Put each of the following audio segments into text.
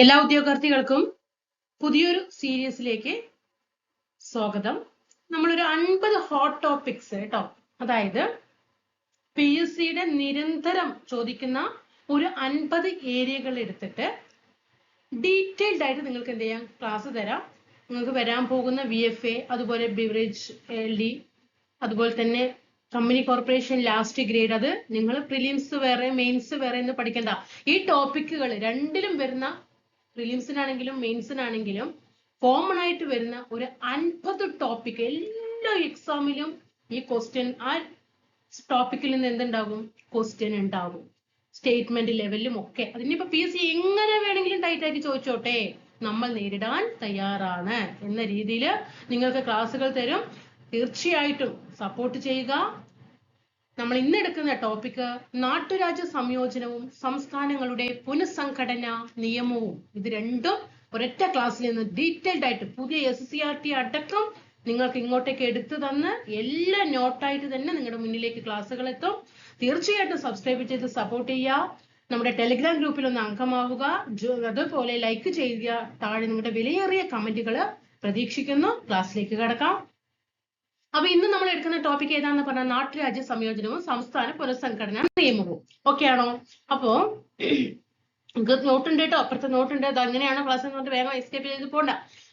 എല്ലാ ഉദ്യോഗാർത്ഥികൾക്കും പുതിയൊരു സീരീസിലേക്ക് സ്വാഗതം. നമ്മളൊരു 50 ഹോട്ട് ടോപ്പിക്സ് കേട്ടോ, അതായത് PSC നിരന്തരം ചോദിക്കുന്ന ഒരു 50 ഏരിയകൾ എടുത്തിട്ട് ഡീറ്റെയിൽഡ് ആയിട്ട് നിങ്ങൾക്ക് എന്ത് ചെയ്യാം, ക്ലാസ് തരാം. നിങ്ങൾക്ക് വരാൻ പോകുന്ന VFA, അതുപോലെ ബിവറേജ് LD, അതുപോലെ തന്നെ കമ്പനി കോർപ്പറേഷൻ ലാസ്റ്റ് ഗ്രേഡ്, അത് നിങ്ങൾ പ്രിലിംസ് വേറെ മെയിൻസ് വേറെ എന്ന് പഠിക്കണ്ട. ഈ ടോപ്പിക്കുകൾ രണ്ടിലും വരുന്ന, പ്രിലിംസിനാണെങ്കിലും മെയിൻസിനാണെങ്കിലും കോമൺ ആയിട്ട് വരുന്ന ഒരു 50 ടോപ്പിക് എല്ലാ എക്സാമിലും ഈ ക്വസ്റ്റ്യൻ, ആ ടോപ്പിക്കിൽ നിന്ന് എന്തുണ്ടാകും, ക്വസ്റ്റ്യൻ ഉണ്ടാകും. സ്റ്റേറ്റ്മെന്റ് ലെവലിലും ഒക്കെ. അതിനിപ്പോ PSC എങ്ങനെ വേണമെങ്കിലും ടൈറ്റ് ആയിട്ട് ചോദിച്ചോട്ടെ, നമ്മൾ നേരിടാൻ തയ്യാറാണ് എന്ന രീതിയിൽ നിങ്ങൾക്ക് ക്ലാസ്സുകൾ തരും. തീർച്ചയായിട്ടും സപ്പോർട്ട് ചെയ്യുക. നമ്മൾ ഇന്ന് എടുക്കുന്ന ടോപ്പിക് നാട്ടുരാജ്യ സംയോജനവും സംസ്ഥാനങ്ങളുടെ പുനഃസംഘടന നിയമവും. ഇത് രണ്ടും ഒരൊറ്റ ക്ലാസ്സിൽ നിന്ന് ഡീറ്റെയിൽഡ് ആയിട്ട് പുതിയ SCRT അടക്കം നിങ്ങൾക്ക് ഇങ്ങോട്ടേക്ക് എടുത്തു തന്ന് എല്ലാ നോട്ടായിട്ട് തന്നെ നിങ്ങളുടെ മുന്നിലേക്ക് ക്ലാസ്സുകൾ എത്തും. തീർച്ചയായിട്ടും സബ്സ്ക്രൈബ് ചെയ്ത് സപ്പോർട്ട് ചെയ്യുക. നമ്മുടെ ടെലിഗ്രാം ഗ്രൂപ്പിൽ ഒന്ന് അംഗമാവുക. അതുപോലെ ലൈക്ക് ചെയ്യുക. താഴെ നിങ്ങളുടെ വിലയേറിയ കമന്റുകൾ പ്രതീക്ഷിക്കുന്നു. ക്ലാസ്സിലേക്ക് കടക്കാം. അപ്പൊ ഇന്ന് നമ്മൾ എടുക്കുന്ന ടോപ്പിക് ഏതാണെന്ന് പറഞ്ഞാൽ നാട്ടുരാജ്യ സംയോജനവും സംസ്ഥാന പുനഃസംഘടനാ നിയമവും. ഓക്കെ ആണോ? അപ്പോ നോട്ടുണ്ട് കേട്ടോ, അപ്പുറത്തെ നോട്ടുണ്ട്. അത് അങ്ങനെയാണ് ക്ലാസ് എന്ന് പറഞ്ഞിട്ട് വേഗം എസ്കേപ്പ് ചെയ്ത് പോണ്ട.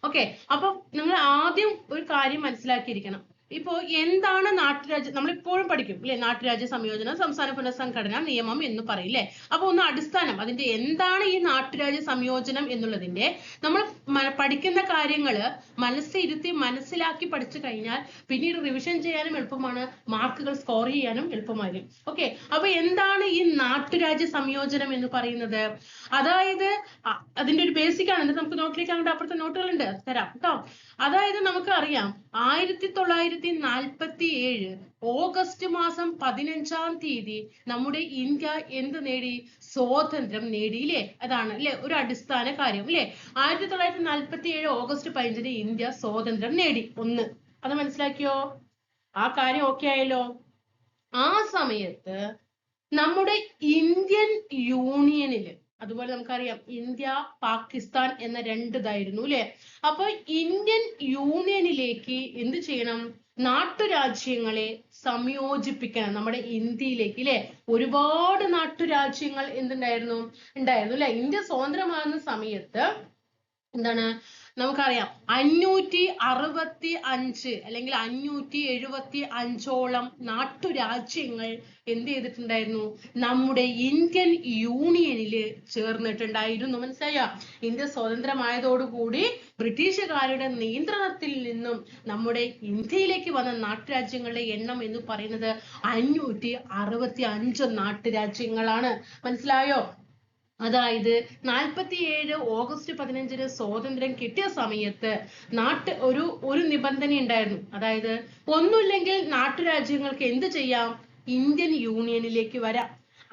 ഓക്കെ, അപ്പൊ നിങ്ങൾ ആദ്യം ഒരു കാര്യം മനസ്സിലാക്കിയിരിക്കണം. ഇപ്പോ എന്താണ് നാട്ടുരാജ്യ, നമ്മളിപ്പോഴും പഠിക്കും അല്ലെ, നാട്ടുരാജ്യ സംയോജനം സംസ്ഥാന പുനഃസംഘടനാ നിയമം എന്ന് പറയില്ലേ. അപ്പൊ ഒന്ന് അടിസ്ഥാനം, അതിന്റെ എന്താണ് ഈ നാട്ടുരാജ്യ സംയോജനം എന്നുള്ളതിന്റെ നമ്മൾ പഠിക്കുന്ന കാര്യങ്ങള് മനസ്സിരുത്തി മനസ്സിലാക്കി പഠിച്ചു കഴിഞ്ഞാൽ പിന്നീട് റിവിഷൻ ചെയ്യാനും എളുപ്പമാണ്, മാർക്കുകൾ സ്കോർ ചെയ്യാനും എളുപ്പമായിരിക്കും. ഓക്കെ, അപ്പൊ എന്താണ് ഈ നാട്ടുരാജ്യ സംയോജനം എന്ന് പറയുന്നത്? അതായത് അതിന്റെ ഒരു ബേസിക് ആണ്. നമുക്ക് നോട്ടിലേക്ക് അങ്ങോട്ട് അപ്പുറത്തെ നോട്ടുകളുണ്ട്, തരാം കേട്ടോ. അതായത് നമുക്ക് അറിയാം 1947 ഓഗസ്റ്റ് മാസം 15-ാം തീയതി നമ്മുടെ ഇന്ത്യ എന്ത് നേടി? സ്വാതന്ത്ര്യം നേടിയില്ലേ? അതാണ് അല്ലെ ഒരു അടിസ്ഥാന കാര്യം അല്ലെ. 1947 ഓഗസ്റ്റ് 15-ന് ഇന്ത്യ സ്വാതന്ത്ര്യം നേടി. ഒന്ന്, അത് മനസ്സിലാക്കിയോ? ആ കാര്യം ഓക്കെ ആയല്ലോ. ആ സമയത്ത് നമ്മുടെ ഇന്ത്യൻ യൂണിയനില്, അതുപോലെ നമുക്കറിയാം ഇന്ത്യ പാകിസ്ഥാൻ എന്ന രണ്ടിതായിരുന്നു അല്ലെ. അപ്പൊ ഇന്ത്യൻ യൂണിയനിലേക്ക് എന്ത് ചെയ്യണം? നാട്ടുരാജ്യങ്ങളെ സംയോജിപ്പിക്കണം നമ്മുടെ ഇന്ത്യയിലേക്ക് അല്ലെ. ഒരുപാട് നാട്ടുരാജ്യങ്ങൾ ഉണ്ടായിരുന്നു അല്ലെ. ഇന്ത്യ സ്വതന്ത്രമാകുന്ന സമയത്ത് എന്താണ് നമുക്കറിയാം 565 അല്ലെങ്കിൽ 575ഓളം നാട്ടുരാജ്യങ്ങൾ എന്ത് ചെയ്തിട്ടുണ്ടായിരുന്നു? നമ്മുടെ ഇന്ത്യൻ യൂണിയനില് ചേർന്നിട്ടുണ്ടായിരുന്നു. മനസ്സിലായോ? ഇന്ത്യ സ്വതന്ത്രമായതോടുകൂടി ബ്രിട്ടീഷുകാരുടെ നിയന്ത്രണത്തിൽ നിന്നും നമ്മുടെ ഇന്ത്യയിലേക്ക് വന്ന നാട്ടുരാജ്യങ്ങളുടെ എണ്ണം എന്ന് പറയുന്നത് 565 നാട്ടുരാജ്യങ്ങളാണ്. മനസ്സിലായോ? അതായത് 47 ഓഗസ്റ്റ് 15-ന് സ്വാതന്ത്ര്യം കിട്ടിയ സമയത്ത് ഒരു നിബന്ധന ഉണ്ടായിരുന്നു. അതായത് ഒന്നുമില്ലെങ്കിൽ നാട്ടുരാജ്യങ്ങൾക്ക് എന്ത് ചെയ്യാം? ഇന്ത്യൻ യൂണിയനിലേക്ക് വരാം,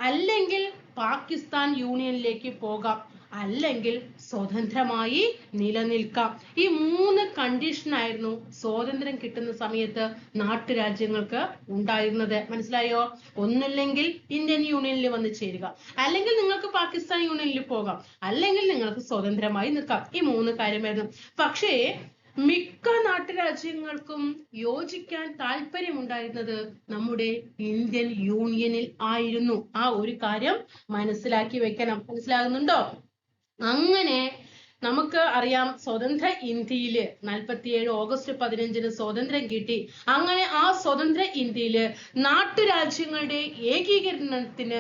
അല്ലെങ്കിൽ പാകിസ്ഥാൻ യൂണിയനിലേക്ക് പോകാം, അല്ലെങ്കിൽ സ്വതന്ത്രമായി നിലനിൽക്കാം. ഈ 3 കണ്ടീഷൻ ആയിരുന്നു സ്വാതന്ത്ര്യം കിട്ടുന്ന സമയത്ത് നാട്ടുരാജ്യങ്ങൾക്ക് ഉണ്ടായിരുന്നത്. മനസ്സിലായോ? ഒന്നില്ലെങ്കിൽ ഇന്ത്യൻ യൂണിയനിൽ വന്ന് ചേരുക, അല്ലെങ്കിൽ നിങ്ങൾക്ക് പാകിസ്ഥാൻ യൂണിയനിൽ പോകാം, അല്ലെങ്കിൽ നിങ്ങൾക്ക് സ്വതന്ത്രമായി നിൽക്കാം. ഈ 3 കാര്യമായിരുന്നു. പക്ഷേ മിക്ക നാട്ടുരാജ്യങ്ങൾക്കും യോജിക്കാൻ താല്പര്യമുണ്ടായിരുന്നത് നമ്മുടെ ഇന്ത്യൻ യൂണിയനിൽ ആയിരുന്നു. ആ ഒരു കാര്യം മനസ്സിലാക്കി വെക്കണം. മനസ്സിലാകുന്നുണ്ടോ? അങ്ങനെ നമുക്ക് അറിയാം സ്വതന്ത്ര ഇന്ത്യയില് 47 ഓഗസ്റ്റ് 15-ന് സ്വാതന്ത്ര്യം കിട്ടി. അങ്ങനെ ആ സ്വതന്ത്ര ഇന്ത്യയില് നാട്ടുരാജ്യങ്ങളുടെ ഏകീകരണത്തിന്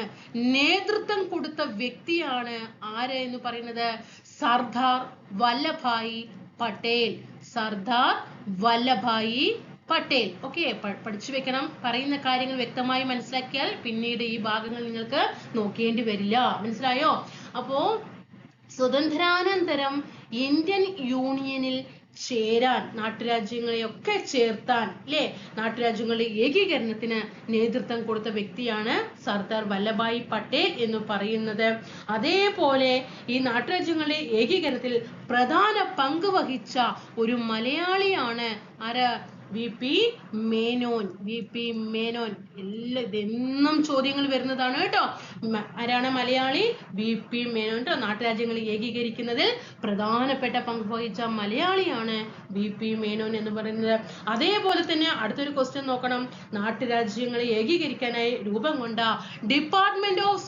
നേതൃത്വം കൊടുത്ത വ്യക്തിയാണ് ആര് എന്ന് പറയുന്നത്? സർദാർ വല്ലഭായി പട്ടേൽ. സർദാർ വല്ലഭായി പട്ടേൽ. ഓക്കെ, പഠിച്ചു വെക്കണം. പറയുന്ന കാര്യങ്ങൾ വ്യക്തമായി മനസ്സിലാക്കിയാൽ പിന്നീട് ഈ ഭാഗങ്ങൾ നിങ്ങൾക്ക് നോക്കേണ്ടി വരില്ല. മനസ്സിലായോ? അപ്പോ സ്വതന്ത്രാനന്തരം ഇന്ത്യൻ യൂണിയനിൽ ചേരാൻ, നാട്ടുരാജ്യങ്ങളെയൊക്കെ ചേർത്താൻ അല്ലെ, നാട്ടുരാജ്യങ്ങളുടെ ഏകീകരണത്തിന് നേതൃത്വം കൊടുത്ത വ്യക്തിയാണ് സർദാർ വല്ലഭായി പട്ടേൽ എന്ന് പറയുന്നത്. അതേപോലെ ഈ നാട്ടുരാജ്യങ്ങളുടെ ഏകീകരണത്തിൽ പ്രധാന പങ്ക് വഹിച്ച ഒരു മലയാളിയാണ് ആര്? VP മേനോൻ. VP മേനോൻ. ഇതെന്നും ചോദ്യങ്ങൾ വരുന്നതാണ് കേട്ടോ. ആരാണ് മലയാളി? VP മേനോൻ ട്ടോ. നാട്ടുരാജ്യങ്ങൾ ഏകീകരിക്കുന്നതിൽ പ്രധാനപ്പെട്ട പങ്ക് വഹിച്ച മലയാളിയാണ് VP മേനോൻ എന്ന് പറയുന്നത്. അതേപോലെ തന്നെ അടുത്തൊരു ക്വസ്റ്റ്യൻ നോക്കണം. നാട്ടുരാജ്യങ്ങളെ ഏകീകരിക്കാനായി രൂപം കൊണ്ട ഡിപ്പാർട്ട്മെന്റ് ഓഫ്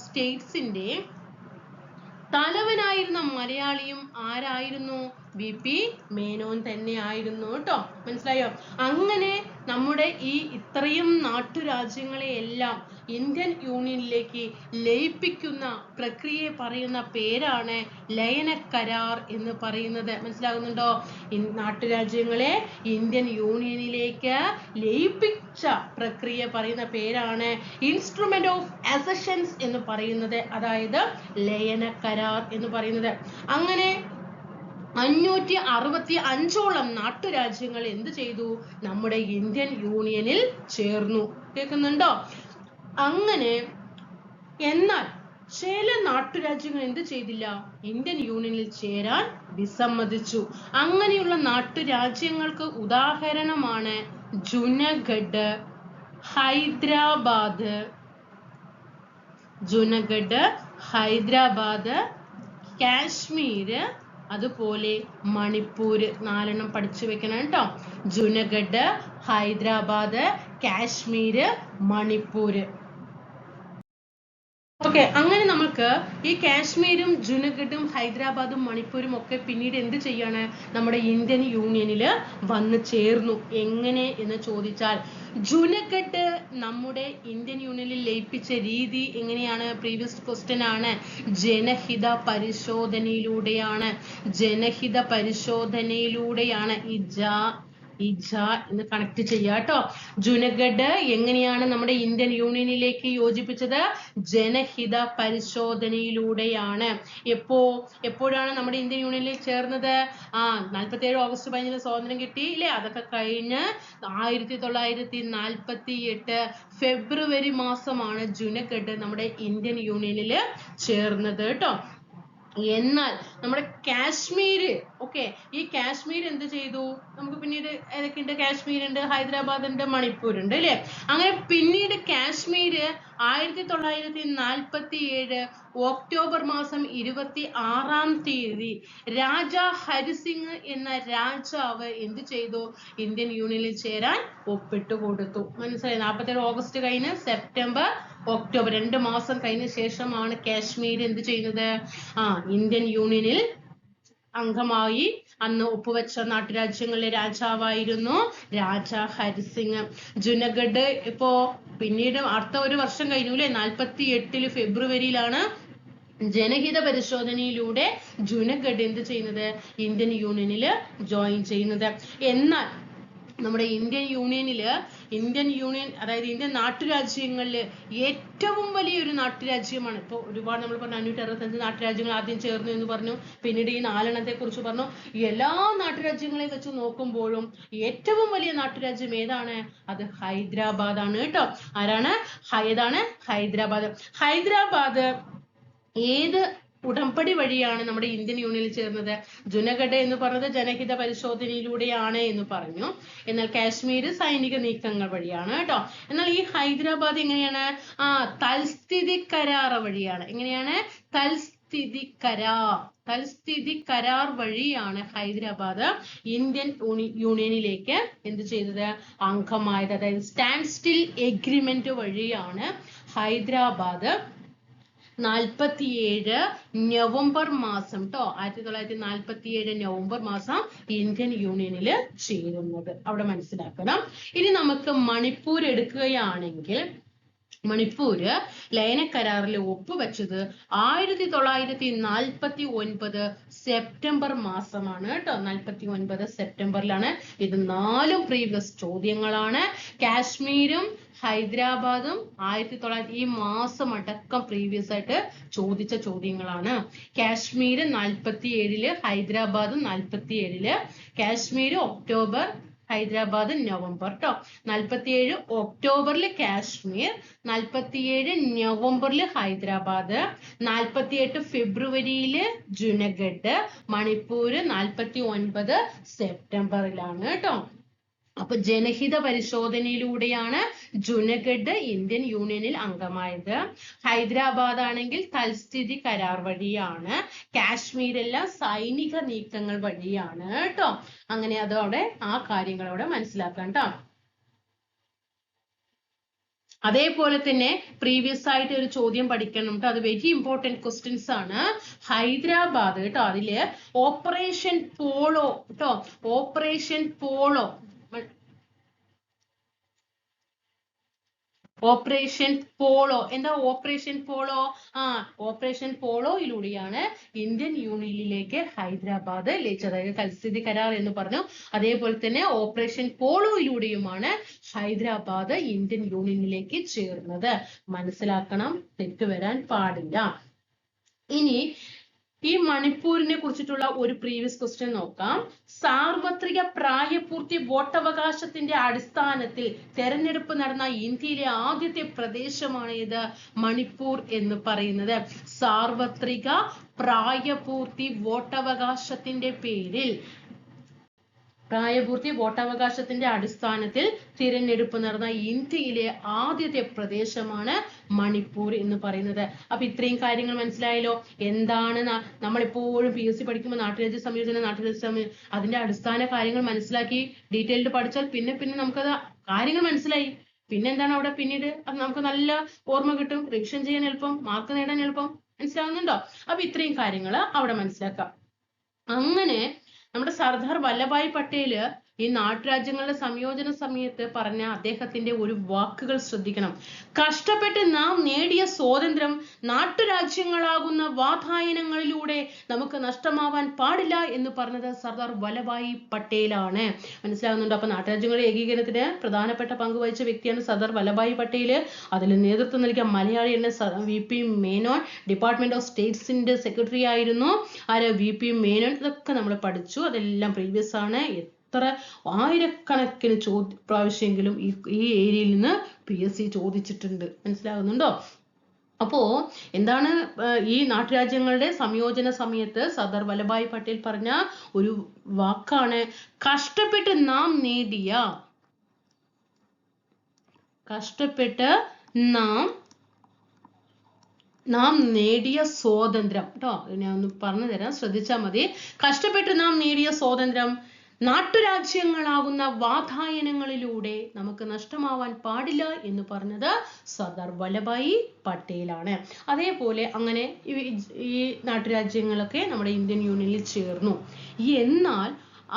സ്റ്റേറ്റ്സിന്റെ തലവനായിരുന്ന മലയാളിയും ആരായിരുന്നു? VP മേനോൻ തന്നെ ആയിരുന്നു കേട്ടോ. മനസ്സിലായോ? അങ്ങനെ നമ്മുടെ ഈ ഇത്രയും നാട്ടുരാജ്യങ്ങളെ എല്ലാം ഇന്ത്യൻ യൂണിയനിലേക്ക് ലയിപ്പിക്കുന്ന പ്രക്രിയയെ പറയുന്ന പേരാണ് ലയന കരാർ എന്ന് പറയുന്നത്. മനസ്സിലാകുന്നുണ്ടോ? നാട്ടുരാജ്യങ്ങളെ ഇന്ത്യൻ യൂണിയനിലേക്ക് ലയിപ്പിച്ച പ്രക്രിയ പറയുന്ന പേരാണ് ഇൻസ്ട്രുമെന്റ് ഓഫ് അസഷൻസ് എന്ന് പറയുന്നത്. അതായത് ലയന കരാർ എന്ന് പറയുന്നത്. അങ്ങനെ 565ഓളം നാട്ടുരാജ്യങ്ങൾ എന്ത് ചെയ്തു? നമ്മുടെ ഇന്ത്യൻ യൂണിയനിൽ ചേർന്നു. കേൾക്കുന്നുണ്ടോ? അങ്ങനെ എന്നാൽ ചില നാട്ടുരാജ്യങ്ങൾ എന്ത് ചെയ്തില്ല? ഇന്ത്യൻ യൂണിയനിൽ ചേരാൻ വിസമ്മതിച്ചു. അങ്ങനെയുള്ള നാട്ടുരാജ്യങ്ങൾക്ക് ഉദാഹരണമാണ് ജുനഗഡ്, ഹൈദരാബാദ്, കാശ്മീർ, അതുപോലെ മണിപ്പൂര്. 4 പഠിച്ചു വെക്കണം കേട്ടോ. ജുനഗഡ്, ഹൈദരാബാദ്, കാശ്മീർ, മണിപ്പൂര്. ഓക്കെ, അങ്ങനെ നമുക്ക് ഈ കാശ്മീരും ജുനഗഡും ഹൈദരാബാദും മണിപ്പൂരും ഒക്കെ പിന്നീട് എന്ത് ചെയ്യാണ്? നമ്മുടെ ഇന്ത്യൻ യൂണിയനിൽ വന്ന് ചേർന്നു. എങ്ങനെ എന്ന് ചോദിച്ചാൽ, ജുനഗഡ് നമ്മുടെ ഇന്ത്യൻ യൂണിയനിൽ ലയിപ്പിച്ച രീതി എങ്ങനെയാണ്? പ്രീവിയസ് ക്വസ്റ്റ്യൻ ആണ്. ജനഹിത പരിശോധനയിലൂടെയാണ്. ഈ ജ എന്ന് കണക്ട് ചെയ്യാട്ടോ. ജുനഗഡ് എങ്ങനെയാണ് നമ്മുടെ ഇന്ത്യൻ യൂണിയനിലേക്ക് യോജിപ്പിച്ചത്? ജനഹിത പരിശോധനയിലൂടെയാണ്. എപ്പോഴാണ് നമ്മുടെ ഇന്ത്യൻ യൂണിയനിൽ ചേർന്നത്? 47 ഓഗസ്റ്റ് 15 സ്വാതന്ത്ര്യം കിട്ടി ഇല്ലേ? അതൊക്കെ കഴിഞ്ഞ് 1948 ഫെബ്രുവരി മാസമാണ് ജുനഗഡ് നമ്മുടെ ഇന്ത്യൻ യൂണിയനിൽ ചേർന്നത് കേട്ടോ. എന്നാൽ നമ്മുടെ കാശ്മീര്, ഓക്കെ, ഈ കാശ്മീർ എന്ത് ചെയ്തു? നമുക്ക് പിന്നീട് ഏതൊക്കെയുണ്ട്? കാശ്മീർ ഉണ്ട്, ഹൈദരാബാദ് ഉണ്ട്, മണിപ്പൂർ ഉണ്ട് അല്ലെ? അങ്ങനെ പിന്നീട് കാശ്മീര് 1947 ഒക്ടോബർ മാസം 26-ാം തീയതി രാജാ ഹരിസിംഗ് എന്ന രാജാവ് എന്ത് ചെയ്തു? ഇന്ത്യൻ യൂണിയനിൽ ചേരാൻ ഒപ്പിട്ട് കൊടുത്തു. മനസ്സിലായി? 47 ഓഗസ്റ്റ് കഴിഞ്ഞ് സെപ്റ്റംബർ, ഒക്ടോബർ 2 മാസം കഴിഞ്ഞ ശേഷമാണ് കാശ്മീർ എന്ത് ചെയ്യുന്നത്? ഇന്ത്യൻ യൂണിയനിൽ അംഗമായി. അന്ന് ഒപ്പുവെച്ച നാട്ടുരാജ്യങ്ങളിലെ രാജാവായിരുന്നു രാജാ ഹരിസിംഗ്. ജുനഗഡ് ഇപ്പോ പിന്നീട് അടുത്ത ഒരു വർഷം കഴിഞ്ഞു അല്ലെ? 48 ഫെബ്രുവരിയിലാണ് ജനഹിത പരിശോധനയിലൂടെ ജുനഗഡ് എന്ത് ചെയ്യുന്നത്? ഇന്ത്യൻ യൂണിയനിൽ ജോയിൻ ചെയ്യുന്നത്. എന്നാൽ നമ്മുടെ ഇന്ത്യൻ യൂണിയൻ അതായത് ഇന്ത്യൻ നാട്ടുരാജ്യങ്ങളിൽ ഏറ്റവും വലിയൊരു നാട്ടുരാജ്യമാണ്. ഇപ്പോൾ ഒരുപാട് നമ്മൾ പറഞ്ഞു 565 നാട്ടുരാജ്യങ്ങൾ ആദ്യം ചേർന്നു എന്ന് പറഞ്ഞു. പിന്നീട് ഈ 4 കുറിച്ച് പറഞ്ഞു. എല്ലാ നാട്ടുരാജ്യങ്ങളെ വെച്ച് നോക്കുമ്പോഴും ഏറ്റവും വലിയ നാട്ടുരാജ്യം ഏതാണ്? അത് ഹൈദരാബാദ് ആണ് കേട്ടോ. ആരാണ്? ഹൈദരാബാദ് ഏത് ഉടമ്പടി വഴിയാണ് നമ്മുടെ ഇന്ത്യൻ യൂണിയനിൽ ചേർന്നത്? ജുനഗഡ് എന്ന് പറഞ്ഞത് ജനഹിത പരിശോധനയിലൂടെയാണ് എന്ന് പറഞ്ഞു. എന്നാൽ കാശ്മീർ സൈനിക നീക്കങ്ങൾ വഴിയാണ് കേട്ടോ. എന്നാൽ ഈ ഹൈദരാബാദ് എങ്ങനെയാണ്? തൽസ്ഥിതി കരാർ വഴിയാണ്. എങ്ങനെയാണ്? തൽസ്ഥിതി കരാർ വഴിയാണ് ഹൈദരാബാദ് ഇന്ത്യൻ യൂണിയനിലേക്ക് എന്ത് ചെയ്തത്? അംഗമായത്. അതായത് സ്റ്റാൻഡ് സ്റ്റിൽ എഗ്രിമെന്റ് വഴിയാണ് ഹൈദരാബാദ് 47 നവംബർ മാസം ട്ടോ 1947 നവംബർ മാസം ഇന്ത്യൻ യൂണിയനിൽ ചേരുന്നത്. അവിടെ മനസ്സിലാക്കണം. ഇനി നമുക്ക് മണിപ്പൂർ എടുക്കുകയാണെങ്കിൽ, മണിപ്പൂര് ലയന കരാറിൽ ഒപ്പുവെച്ചത് 1949 സെപ്റ്റംബർ മാസമാണ് കേട്ടോ. 49 സെപ്റ്റംബറിലാണ്. ഇത് 4 പ്രീവിയസ് ചോദ്യങ്ങളാണ്. കാശ്മീരും ഹൈദരാബാദും 1900 ഈ മാസം അടക്കം പ്രീവിയസ് ആയിട്ട് ചോദിച്ച ചോദ്യങ്ങളാണ്. കാശ്മീർ 47, ഹൈദരാബാദും 47. കാശ്മീർ ഒക്ടോബർ ഹൈദരാബാദ് നവംബർ ട്ടോ. 47 ഒക്ടോബറിൽ കാശ്മീർ, 47 നവംബറിൽ ഹൈദരാബാദ്, 48 ഫെബ്രുവരിയിൽ ജുനഗഡ്, മണിപ്പൂർ 49 സെപ്റ്റംബറിലാണ് കേട്ടോ. അപ്പൊ ജനഹിത പരിശോധനയിലൂടെയാണ് ജുനഗഡ് ഇന്ത്യൻ യൂണിയനിൽ അംഗമായത്. ഹൈദരാബാദ് ആണെങ്കിൽ തൽസ്ഥിതി കരാർ വഴിയാണ്. കാശ്മീർ എല്ലാം സൈനിക നീക്കങ്ങൾ വഴിയാണ് കേട്ടോ. അങ്ങനെ അതോടെ ആ കാര്യങ്ങൾ അവിടെ മനസ്സിലാക്കാം കേട്ടോ. അതേപോലെ തന്നെ പ്രീവിയസ് ആയിട്ട് ഒരു ചോദ്യം പഠിക്കണം കേട്ടോ. അത് വെരി ഇമ്പോർട്ടന്റ് ക്വസ്റ്റ്യൻസ് ആണ്. ഹൈദരാബാദ് കേട്ടോ, അതില് ഓപ്പറേഷൻ പോളോ കേട്ടോ, ഓപ്പറേഷൻ പോളോ, ഓപ്പറേഷൻ പോളോ. എന്താ ഓപ്പറേഷൻ പോളോ? ഓപ്പറേഷൻ പോളോയിലൂടെയാണ് ഇന്ത്യൻ യൂണിയനിലേക്ക് ഹൈദരാബാദ് ലയിച്ചത്. അതായത് തൽസ്ഥിതി കരാർ എന്ന് പറഞ്ഞു. അതേപോലെ തന്നെ ഓപ്പറേഷൻ പോളോയിലൂടെയുമാണ് ഹൈദരാബാദ് ഇന്ത്യൻ യൂണിയനിലേക്ക് ചേർന്നത്. മനസ്സിലാക്കണം, തെറ്റ് വരാൻ പാടില്ല. ഇനി ഈ മണിപ്പൂരിനെ കുറിച്ചിട്ടുള്ള ഒരു പ്രീവിയസ് ക്വസ്റ്റ്യൻ നോക്കാം. സാർവത്രിക പ്രായപൂർത്തി വോട്ടവകാശത്തിന്റെ അടിസ്ഥാനത്തിൽ തെരഞ്ഞെടുപ്പ് നടന്ന ഇന്ത്യയിലെ ആദ്യത്തെ പ്രദേശമാണ് ഇത് മണിപ്പൂർ എന്ന് പറയുന്നത്. സാർവത്രിക പ്രായപൂർത്തി വോട്ടവകാശത്തിന്റെ പേരിൽ, പ്രായപൂർത്തി വോട്ടവകാശത്തിന്റെ അടിസ്ഥാനത്തിൽ തിരഞ്ഞെടുപ്പ് നടന്ന ഇന്ത്യയിലെ ആദ്യത്തെ പ്രദേശമാണ് മണിപ്പൂർ എന്ന് പറയുന്നത്. അപ്പൊ ഇത്രയും കാര്യങ്ങൾ മനസ്സിലായല്ലോ. എന്താണ് നമ്മളെപ്പോഴും PSC പഠിക്കുമ്പോൾ നാട്ടുരാജ്യ സംയോജനം, നാട്ടുരാജ്യ സംയോജനം, അതിന്റെ അടിസ്ഥാന കാര്യങ്ങൾ മനസ്സിലാക്കി ഡീറ്റെയിൽഡ് പഠിച്ചാൽ പിന്നെ നമുക്കത് കാര്യങ്ങൾ മനസ്സിലായി. പിന്നെ എന്താണ് അവിടെ പിന്നീട് അത് നമുക്ക് നല്ല ഓർമ്മ കിട്ടും, റിവിഷൻ ചെയ്യാൻ എളുപ്പം, മാർക്ക് നേടാൻ എളുപ്പം. മനസ്സിലാവുന്നുണ്ടോ? അപ്പൊ ഇത്രയും കാര്യങ്ങൾ അവിടെ മനസ്സിലാക്കാം. അങ്ങനെ നമ്മുടെ സർദാർ വല്ലഭായ് പട്ടേല് ഈ നാട്ടുരാജ്യങ്ങളുടെ സംയോജന സമയത്ത് പറഞ്ഞ അദ്ദേഹത്തിന്റെ ഒരു വാക്കുകൾ ശ്രദ്ധിക്കണം. കഷ്ടപ്പെട്ട് നാം നേടിയ സ്വാതന്ത്ര്യം നാട്ടുരാജ്യങ്ങളാകുന്ന വാതായനങ്ങളിലൂടെ നമുക്ക് നഷ്ടമാവാൻ പാടില്ല എന്ന് പറഞ്ഞത് സർദാർ വല്ലഭായ് പട്ടേലാണ്. മനസ്സിലാകുന്നുണ്ടോ? അപ്പൊ നാട്ടുരാജ്യങ്ങളുടെ ഏകീകരണത്തിന് പ്രധാനപ്പെട്ട പങ്ക് വഹിച്ച വ്യക്തിയാണ് സർദാർ വല്ലഭായ് പട്ടേല്. അതിൽ നേതൃത്വം നൽകിയ മലയാളിയാണ് VP മേനോൻ. ഡിപ്പാർട്ട്മെന്റ് ഓഫ് സ്റ്റേറ്റ്സിന്റെ സെക്രട്ടറി ആയിരുന്നു ആര്? VP മേനോൻ. ഇതൊക്കെ നമ്മൾ പഠിച്ചു, അതെല്ലാം പ്രീവിയസ് ആണ്. എത്ര ആയിരക്കണക്കിന് പ്രാവശ്യമെങ്കിലും ഈ ഏരിയയിൽ നിന്ന് PSC ചോദിച്ചിട്ടുണ്ട്. മനസ്സിലാകുന്നുണ്ടോ? അപ്പോ എന്താണ് ഈ നാട്ടുരാജ്യങ്ങളുടെ സംയോജന സമയത്ത് സർദാർ വല്ലഭായ് പട്ടേൽ പറഞ്ഞ ഒരു വാക്കാണ് കഷ്ടപ്പെട്ട് നാം നേടിയ സ്വാതന്ത്ര്യം കേട്ടോ. ഞാൻ ഒന്ന് പറഞ്ഞു തരാം, ശ്രദ്ധിച്ചാൽ മതി. കഷ്ടപ്പെട്ട് നാം നേടിയ സ്വാതന്ത്ര്യം നാട്ടുരാജ്യങ്ങളാകുന്ന വാതായനങ്ങളിലൂടെ നമുക്ക് നഷ്ടമാവാൻ പാടില്ല എന്ന് പറഞ്ഞത് സർദാർ വല്ലഭായ് പട്ടേലാണ്. അതേപോലെ അങ്ങനെ ഈ നാട്ടുരാജ്യങ്ങളൊക്കെ നമ്മുടെ ഇന്ത്യൻ യൂണിയനിൽ ചേർന്നു. എന്നാൽ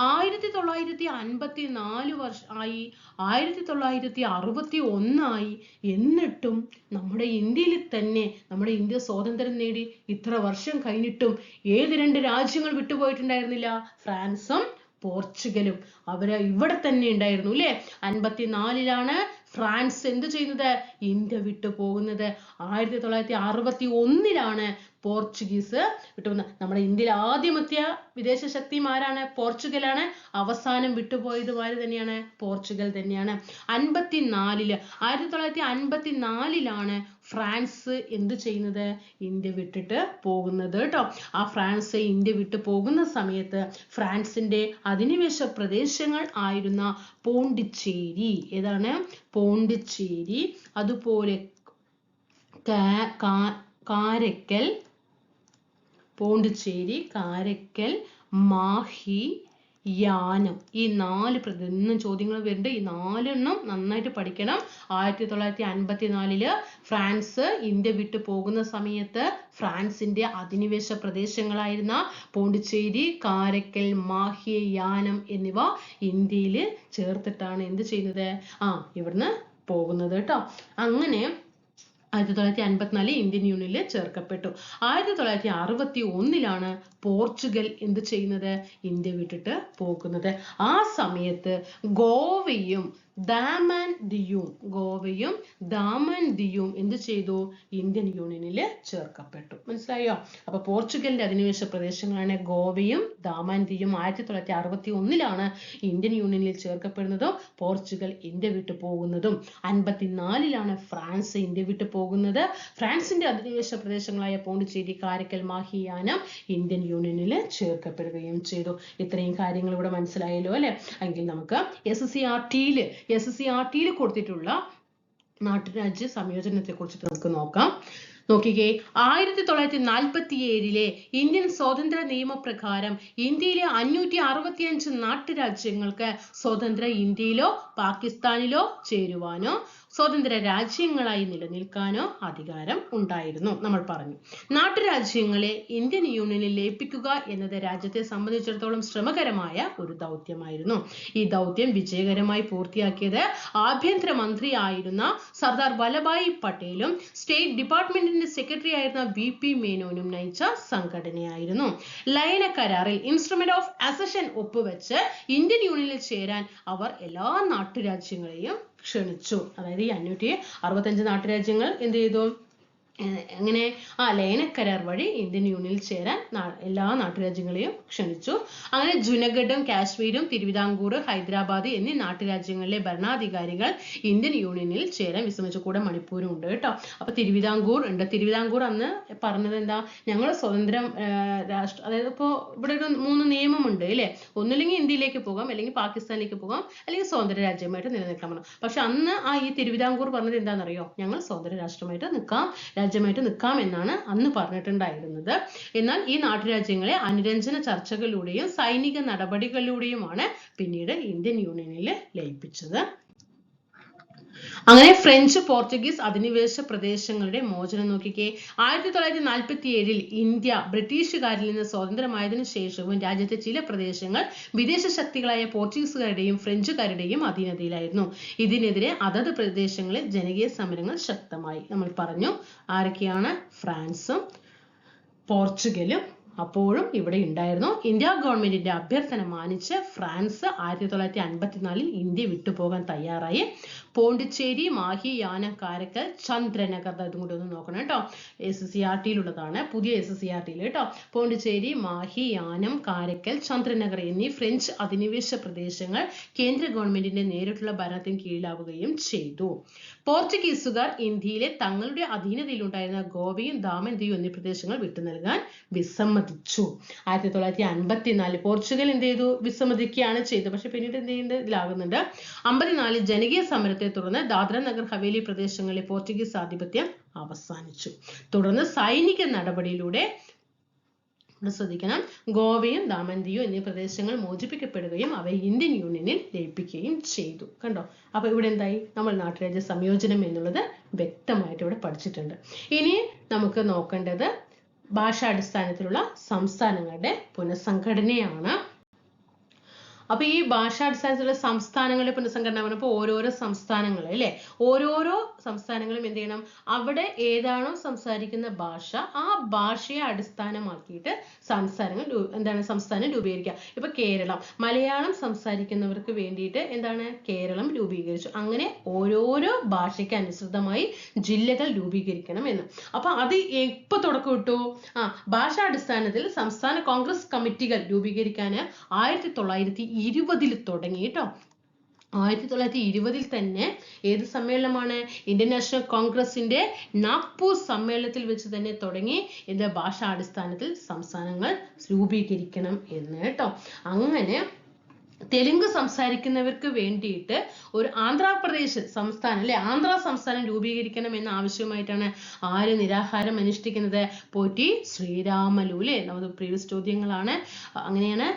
1954 വർഷമായി, 1961 ആയി, എന്നിട്ടും നമ്മുടെ ഇന്ത്യയിൽ തന്നെ, നമ്മുടെ ഇന്ത്യ സ്വാതന്ത്ര്യം നേടി ഇത്ര വർഷം കഴിഞ്ഞിട്ടും ഏത് രണ്ട് രാജ്യങ്ങൾ വിട്ടുപോയിട്ടുണ്ടായിരുന്നില്ല? ഫ്രാൻസും പോർച്ചുഗലും. അവര് ഇവിടെ തന്നെ ഉണ്ടായിരുന്നു അല്ലെ? 54 ഫ്രാൻസ് എന്ത് ചെയ്യുന്നത്? ഇന്ത്യ വിട്ടു പോകുന്നത്. 1961 പോർച്ചുഗീസ് വിട്ടുപോകുന്നത്. നമ്മുടെ ഇന്ത്യയിൽ ആദ്യം എത്തിയ വിദേശ ശക്തിമാരാണ്? പോർച്ചുഗലാണ്. അവസാനം വിട്ടുപോയത് ആര് തന്നെയാണ്? പോർച്ചുഗൽ തന്നെയാണ്. 1954 ഫ്രാൻസ് എന്ത് ചെയ്യുന്നത്? ഇന്ത്യ വിട്ടിട്ട് പോകുന്നത് കേട്ടോ. ആ ഫ്രാൻസ് ഇന്ത്യ വിട്ടു പോകുന്ന സമയത്ത് ഫ്രാൻസിന്റെ അധിനിവേശ പ്രദേശങ്ങൾ ആയിരുന്ന പോണ്ടിച്ചേരി, ഏതാണ്? പോണ്ടിച്ചേരി, അതുപോലെ കാരക്കൽ, പോണ്ടിച്ചേരി, കാരക്കൽ, മാഹി, യാനം, ഈ 4 ചോദ്യങ്ങൾ വരുന്നുണ്ട്. ഈ 4 നന്നായിട്ട് പഠിക്കണം. 1954 ഫ്രാൻസ് ഇന്ത്യ വിട്ടു പോകുന്ന സമയത്ത് ഫ്രാൻസിന്റെ അധിനിവേശ പ്രദേശങ്ങളായിരുന്ന പോണ്ടിച്ചേരി, കാരക്കൽ, മാഹി, യാനം എന്നിവ ഇന്ത്യയിൽ ചേർത്തിട്ടാണ് എന്ത് ചെയ്യുന്നത്? ഇവിടുന്ന് പോകുന്നത് കേട്ടോ. അങ്ങനെ 1954 ഇന്ത്യൻ യൂണിയനിൽ ചേർക്കപ്പെട്ടു. 1961 പോർച്ചുഗൽ എന്ത് ചെയ്യുന്നത്? ഇന്ത്യ വിട്ടിട്ട് പോകുന്നത്. ആ സമയത്ത് ഗോവയും ദാമൻ ദിയു, ഗോവയും ദാമൻ ദിയും എന്ത് ചെയ്തു? ഇന്ത്യൻ യൂണിയനിൽ ചേർക്കപ്പെട്ടു. മനസ്സിലായോ? അപ്പൊ പോർച്ചുഗലിന്റെ അധിനിവേശ പ്രദേശങ്ങളാണ് ഗോവയും ദാമൻ ദിയും. 1961 ഇന്ത്യൻ യൂണിയനിൽ ചേർക്കപ്പെടുന്നതും പോർച്ചുഗൽ ഇന്ത്യ വിട്ടു പോകുന്നതും. 54 ഫ്രാൻസ് ഇന്ത്യ വിട്ടു പോകുന്നത്. ഫ്രാൻസിന്റെ അധിനിവേശ പ്രദേശങ്ങളായ പോണ്ടിച്ചേരി, കാരക്കൽ, മാഹിയാനം ഇന്ത്യൻ യൂണിയനിൽ ചേർക്കപ്പെടുകയും ചെയ്തു. ഇത്രയും കാര്യങ്ങൾ ഇവിടെ മനസ്സിലായല്ലോ അല്ലെ? എങ്കിൽ നമുക്ക് SCERT കൊടുത്തിട്ടുള്ള നാട്ടുരാജ്യ സംയോജനത്തെ കുറിച്ചിട്ട് നമുക്ക് നോക്കാം. നോക്കിക്കേ, 1947 ഇന്ത്യൻ സ്വാതന്ത്ര്യ നിയമപ്രകാരം ഇന്ത്യയിലെ 565 നാട്ടുരാജ്യങ്ങൾക്ക് സ്വതന്ത്ര ഇന്ത്യയിലോ പാകിസ്ഥാനിലോ ചേരുവാനോ സ്വതന്ത്ര രാജ്യങ്ങളായി നിലനിൽക്കാനോ അധികാരം ഉണ്ടായിരുന്നു. നമ്മൾ പറഞ്ഞു, നാട്ടുരാജ്യങ്ങളെ ഇന്ത്യൻ യൂണിയനിൽ ലയിപ്പിക്കുക എന്നത് രാജ്യത്തെ സംബന്ധിച്ചിടത്തോളം ശ്രമകരമായ ഒരു ദൗത്യമായിരുന്നു. ഈ ദൗത്യം വിജയകരമായി പൂർത്തിയാക്കിയത് ആഭ്യന്തര മന്ത്രിയായിരുന്ന സർദാർ വല്ലഭായ് പട്ടേലും സ്റ്റേറ്റ് ഡിപ്പാർട്ട്മെന്റിന്റെ സെക്രട്ടറി ആയിരുന്ന VP മേനോനും നയിച്ച സംഘടനയായിരുന്നു. ലയന കരാറിൽ ഇൻസ്ട്രുമെന്റ് ഓഫ് അസഷൻ ഒപ്പുവെച്ച് ഇന്ത്യൻ യൂണിയനിൽ ചേരാൻ അവർ എല്ലാ നാട്ടുരാജ്യങ്ങളെയും ക്ഷണിച്ചു. അതായത് ഈ 565 നാട്ടുരാജ്യങ്ങൾ എന്ത് ചെയ്തു? അങ്ങനെ ലയനക്കരാർ വഴി ഇന്ത്യൻ യൂണിയനിൽ ചേരാൻ എല്ലാ നാട്ടുരാജ്യങ്ങളെയും ക്ഷണിച്ചു. അങ്ങനെ ജുനഗഡും കാശ്മീരും തിരുവിതാംകൂർ, ഹൈദരാബാദ് എന്നീ നാട്ടുരാജ്യങ്ങളിലെ ഭരണാധികാരികൾ ഇന്ത്യൻ യൂണിയനിൽ ചേരാൻ വിസമ്മതിച്ചു. കൂടെ മണിപ്പൂരും ഉണ്ട് കേട്ടോ. അപ്പൊ തിരുവിതാംകൂർ ഉണ്ട്. തിരുവിതാംകൂർ അന്ന് പറഞ്ഞത് എന്താ? ഞങ്ങൾ സ്വതന്ത്രം രാഷ്ട്രം, അതായത് ഇപ്പോ ഇവിടെ ഒരു 3 നിയമമുണ്ട് അല്ലെ? ഒന്നില്ലെങ്കിൽ ഇന്ത്യയിലേക്ക് പോകാം, അല്ലെങ്കിൽ പാകിസ്ഥാനിലേക്ക് പോകാം, അല്ലെങ്കിൽ സ്വതന്ത്ര രാജ്യമായിട്ട് നിലനിൽക്കാൻ പറഞ്ഞു. പക്ഷെ അന്ന് ഈ തിരുവിതാംകൂർ പറഞ്ഞത് എന്താണെന്നറിയോ? ഞങ്ങൾ സ്വതന്ത്ര രാഷ്ട്രമായിട്ട് രാജ്യമായിട്ട് നിൽക്കാം എന്നാണ് അന്ന് പറഞ്ഞിട്ടുണ്ടായിരുന്നത്. എന്നാൽ ഈ നാട്ടുരാജ്യങ്ങളെ അനുരഞ്ജന ചർച്ചകളിലൂടെയും സൈനിക നടപടികളിലൂടെയുമാണ് പിന്നീട് ഇന്ത്യൻ യൂണിയനിൽ ലയിപ്പിച്ചത്. അങ്ങനെ ഫ്രഞ്ച്, പോർച്ചുഗീസ് അധിനിവേശ പ്രദേശങ്ങളുടെ മോചനം നോക്കിക്കേ. 1947 ഇന്ത്യ ബ്രിട്ടീഷുകാരിൽ നിന്ന് സ്വതന്ത്രമായതിനു ശേഷവും രാജ്യത്തെ ചില പ്രദേശങ്ങൾ വിദേശ ശക്തികളായ പോർച്ചുഗീസുകാരുടെയും ഫ്രഞ്ചുകാരുടെയും അധീനതയിലായിരുന്നു. ഇതിനെതിരെ അതത് പ്രദേശങ്ങളിൽ ജനകീയ സമരങ്ങൾ ശക്തമായി. നമ്മൾ പറഞ്ഞു ആരൊക്കെയാണ്? ഫ്രാൻസും പോർച്ചുഗലും അപ്പോഴും ഇവിടെ ഉണ്ടായിരുന്നു. ഇന്ത്യ ഗവൺമെന്റിന്റെ അഭ്യർത്ഥന മാനിച്ച് ഫ്രാൻസ് 1954 ഇന്ത്യ വിട്ടുപോകാൻ തയ്യാറായി. പോണ്ടിച്ചേരി, മാഹി, യാനം, കാരക്കൽ, ചന്ദ്രനഗർ, ഇതും കൂടി ഒന്ന് നോക്കണം കേട്ടോ. SCERT-യിലുള്ളതാണ്, പുതിയ SCERT-യിൽ കേട്ടോ. പോണ്ടിച്ചേരി, മാഹി, യാനം, കാരക്കൽ, ചന്ദ്രനഗർ എന്നീ ഫ്രഞ്ച് അധിനിവേശ പ്രദേശങ്ങൾ കേന്ദ്ര ഗവൺമെന്റിന്റെ നേരിട്ടുള്ള ഭരണത്തിന് കീഴിലാവുകയും ചെയ്തു. പോർച്ചുഗീസുകാർ ഇന്ത്യയിലെ തങ്ങളുടെ അധീനതയിലുണ്ടായിരുന്ന ഗോവയും ദാമൻ ദിയു എന്നീ പ്രദേശങ്ങൾ വിട്ടു നൽകാൻ വിസമ്മതിച്ചു. 1954 പോർച്ചുഗൽ എന്ത് ചെയ്തു? വിസമ്മതിക്കുകയാണ് ചെയ്തത്. പക്ഷെ പിന്നീട് എന്ത് ചെയ്യുന്നത്? ഇതിലാകുന്നുണ്ട്. 54 ജനകീയ സമരത്തെ തുടർന്ന് ദാദ്ര നഗർ ഹവേലി പ്രദേശങ്ങളിലെ പോർച്ചുഗീസ് ആധിപത്യം അവസാനിച്ചു. തുടർന്ന് സൈനിക നടപടിയിലൂടെ ശ്രദ്ധിക്കണം, ഗോവയും ദാമൻ ദിയു എന്നീ പ്രദേശങ്ങൾ മോചിപ്പിക്കപ്പെടുകയും അവയെ ഇന്ത്യൻ യൂണിയനിൽ ലയിപ്പിക്കുകയും ചെയ്തു. കണ്ടോ? അപ്പൊ ഇവിടെ എന്തായി? നമ്മൾ നാട്ടുരാജ്യ സംയോജനം എന്നുള്ളത് വ്യക്തമായിട്ട് ഇവിടെ പഠിച്ചിട്ടുണ്ട്. ഇനി നമുക്ക് നോക്കേണ്ടത് ഭാഷാടിസ്ഥാനത്തിലുള്ള സംസ്ഥാനങ്ങളുടെ പുനഃസംഘടനയാണ്. അപ്പൊ ഈ ഭാഷാടിസ്ഥാനത്തിലുള്ള സംസ്ഥാനങ്ങളുടെ പുനഃസംഘടന പറഞ്ഞപ്പോൾ ഓരോരോ സംസ്ഥാനങ്ങൾ അല്ലെ? ഓരോരോ സംസ്ഥാനങ്ങളും എന്ത് ചെയ്യണം? അവിടെ ഏതാണോ സംസാരിക്കുന്ന ഭാഷ ആ ഭാഷയെ അടിസ്ഥാനമാക്കിയിട്ട് സംസ്ഥാനം രൂപീകരിക്കുക. ഇപ്പൊ കേരളം, മലയാളം സംസാരിക്കുന്നവർക്ക് വേണ്ടിയിട്ട് എന്താണ്? കേരളം രൂപീകരിച്ചു. അങ്ങനെ ഓരോരോ ഭാഷയ്ക്ക് അനുസൃതമായി ജില്ലകൾ രൂപീകരിക്കണം എന്ന്. അപ്പൊ അത് എപ്പോ തുടക്കം ഇട്ടു? ഭാഷാടിസ്ഥാനത്തിൽ സംസ്ഥാന കോൺഗ്രസ് കമ്മിറ്റികൾ രൂപീകരിക്കാൻ 1920 തുടങ്ങി കേട്ടോ. 1920 തന്നെ ഏത് സമ്മേളനമാണ്? ഇന്ത്യൻ നാഷണൽ കോൺഗ്രസിന്റെ നാഗ്പൂർ സമ്മേളനത്തിൽ വെച്ച് തന്നെ തുടങ്ങി ഇത് ഭാഷാടിസ്ഥാനത്തിൽ സംസ്ഥാനങ്ങൾ രൂപീകരിക്കണം എന്ന് കേട്ടോ. അങ്ങനെ തെലുങ്ക് സംസാരിക്കുന്നവർക്ക് വേണ്ടിയിട്ട് ഒരു ആന്ധ്രാപ്രദേശ് സംസ്ഥാനം അല്ലെ, ആന്ധ്ര സംസ്ഥാനം രൂപീകരിക്കണം എന്ന ആവശ്യമായിട്ടാണ് ആര് നിരാഹാരം അനുഷ്ഠിക്കുന്നത്? പോറ്റി ശ്രീരാമലു അല്ലെ? നമുക്ക് പ്രീവിയസ് ചോദ്യങ്ങളാണ്. അങ്ങനെയാണ്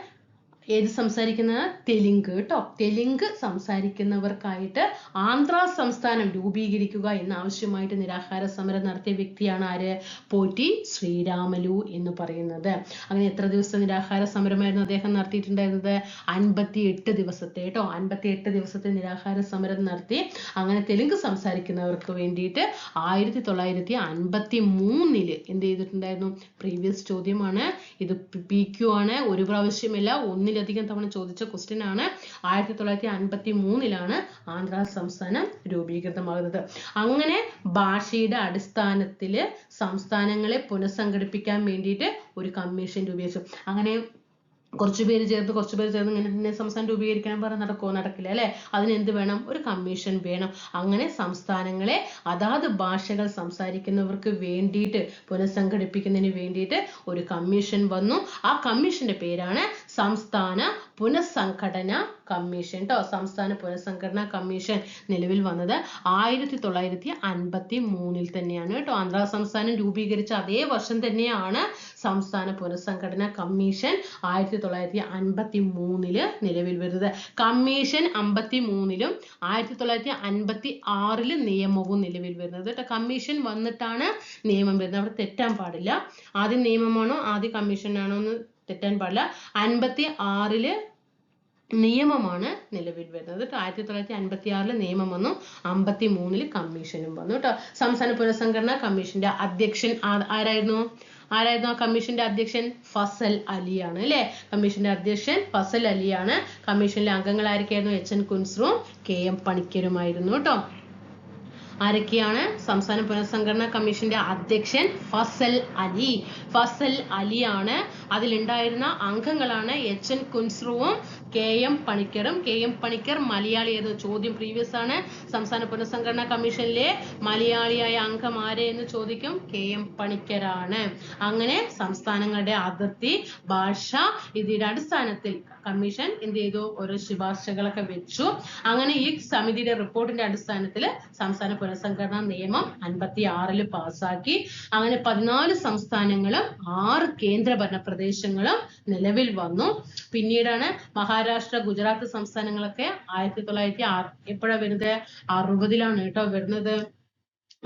ഏത് സംസാരിക്കുന്നത്? തെലുങ്ക് കേട്ടോ. തെലുങ്ക് സംസാരിക്കുന്നവർക്കായിട്ട് ആന്ധ്ര സംസ്ഥാനം രൂപീകരിക്കുക എന്ന ആവശ്യമായിട്ട് നിരാഹാര സമരം നടത്തിയ വ്യക്തിയാണ് ആര്? പോറ്റി ശ്രീരാമലു എന്ന് പറയുന്നത്. അങ്ങനെ എത്ര ദിവസത്തെ നിരാഹാര സമരമായിരുന്നു അദ്ദേഹം നടത്തിയിട്ടുണ്ടായിരുന്നത്? 58 ദിവസത്തെ കേട്ടോ. 58 ദിവസത്തെ നിരാഹാര സമരം നടത്തി. അങ്ങനെ തെലുങ്ക് സംസാരിക്കുന്നവർക്ക് വേണ്ടിയിട്ട് 1953 എന്ത് ചെയ്തിട്ടുണ്ടായിരുന്നു? പ്രീവിയസ് ചോദ്യമാണ് ഇത്. PQ ആണ്. ഒരു പ്രാവശ്യമല്ല, ഒന്നിലധികം തവണ ചോദിച്ച ക്വസ്റ്റ്യൻ ആണ്. 1953 ആന്ധ്ര സംസ്ഥാനം രൂപീകൃതമാകുന്നത്. അങ്ങനെ ഭാഷയുടെ അടിസ്ഥാനത്തിൽ സംസ്ഥാനങ്ങളെ പുനഃസംഘടിപ്പിക്കാൻ വേണ്ടിയിട്ട് ഒരു കമ്മീഷൻ രൂപീകരിച്ചു. അങ്ങനെ കുറച്ചുപേര് ചേർന്ന് ഇങ്ങനെ സംസ്ഥാനം രൂപീകരിക്കാൻ നടക്കില്ല അല്ലെ. അതിന് എന്ത് വേണം? ഒരു കമ്മീഷൻ വേണം. അങ്ങനെ സംസ്ഥാനങ്ങളെ അതാത് ഭാഷകൾ സംസാരിക്കുന്നവർക്ക് വേണ്ടിയിട്ട് പുനഃസംഘടിപ്പിക്കുന്നതിന് വേണ്ടിയിട്ട് ഒരു കമ്മീഷൻ വന്നു. ആ കമ്മീഷന്റെ പേരാണ് സംസ്ഥാന പുനഃസംഘടന കമ്മീഷൻ ട്ടോ. സംസ്ഥാന പുനഃസംഘടനാ കമ്മീഷൻ നിലവിൽ വന്നത് 1953 തന്നെയാണ് കേട്ടോ. ആന്ധ്ര സംസ്ഥാനം രൂപീകരിച്ച അതേ വർഷം തന്നെയാണ് സംസ്ഥാന പുനഃസംഘടനാ കമ്മീഷൻ 1953 നിലവിൽ വരുന്നത്. കമ്മീഷൻ 53-ലും 1956 നിയമവും നിലവിൽ വരുന്നത് കേട്ടോ. കമ്മീഷൻ വന്നിട്ടാണ് നിയമം വരുന്നത്. അവിടെ തെറ്റാൻ പാടില്ല. ആദ്യം നിയമമാണോ ആദ്യം കമ്മീഷനാണോ എന്ന് തെറ്റാൻ പാടില്ല. 1956 നിയമമാണ് നിലവിൽ വരുന്നത്. 1956 നിയമം വന്നു, 1953 കമ്മീഷനും വന്നു കേട്ടോ. സംസ്ഥാന പുനഃസംഘടനാ കമ്മീഷന്റെ അധ്യക്ഷൻ ആരായിരുന്നു? ആ കമ്മീഷന്റെ അധ്യക്ഷൻ? ഫസൽ അലിയാണ് അല്ലെ. കമ്മീഷന്റെ അധ്യക്ഷൻ ഫസൽ അലിയാണ്. കമ്മീഷനിലെ അംഗങ്ങൾ ആരൊക്കെയായിരുന്നു? HN കുൻസ്രുവും KM പണിക്കരുമായിരുന്നു കേട്ടോ. ആരൊക്കെയാണ് സംസ്ഥാന പുനഃസംഘടനാ കമ്മീഷന്റെ അധ്യക്ഷൻ? ഫസൽ അലിയാണ്. അതിലുണ്ടായിരുന്ന അംഗങ്ങളാണ് HN കുൻസ്രുവും KM പണിക്കരും. KM പണിക്കർ മലയാളിയായിരുന്നു. ചോദ്യം പ്രീവിയസ് ആണ്. സംസ്ഥാന പുനഃസംഘടനാ കമ്മീഷനിലെ മലയാളിയായ അംഗം ആരെ എന്ന് ചോദിക്കും. KM പണിക്കരാണ്. അങ്ങനെ സംസ്ഥാനങ്ങളുടെ അതിർത്തി, ഭാഷ ഇതിന്റെ അടിസ്ഥാനത്തിൽ കമ്മീഷൻ എന്ത് ചെയ്തു? ഓരോ ശുപാർശകളൊക്കെ വെച്ചു. അങ്ങനെ ഈ സമിതിയുടെ റിപ്പോർട്ടിന്റെ അടിസ്ഥാനത്തിൽ സംസ്ഥാന പുനഃസംഘടനാ നിയമം 1956 പാസാക്കി. അങ്ങനെ 14 സംസ്ഥാനങ്ങളും 6 കേന്ദ്രഭരണ പ്രദേശങ്ങളും നിലവിൽ വന്നു. പിന്നീടാണ് മഹാരാഷ്ട്ര, ഗുജറാത്ത് സംസ്ഥാനങ്ങളൊക്കെ 1906 എപ്പോഴാ വരുന്നത്? 60-ലാണ് കേട്ടോ വരുന്നത്.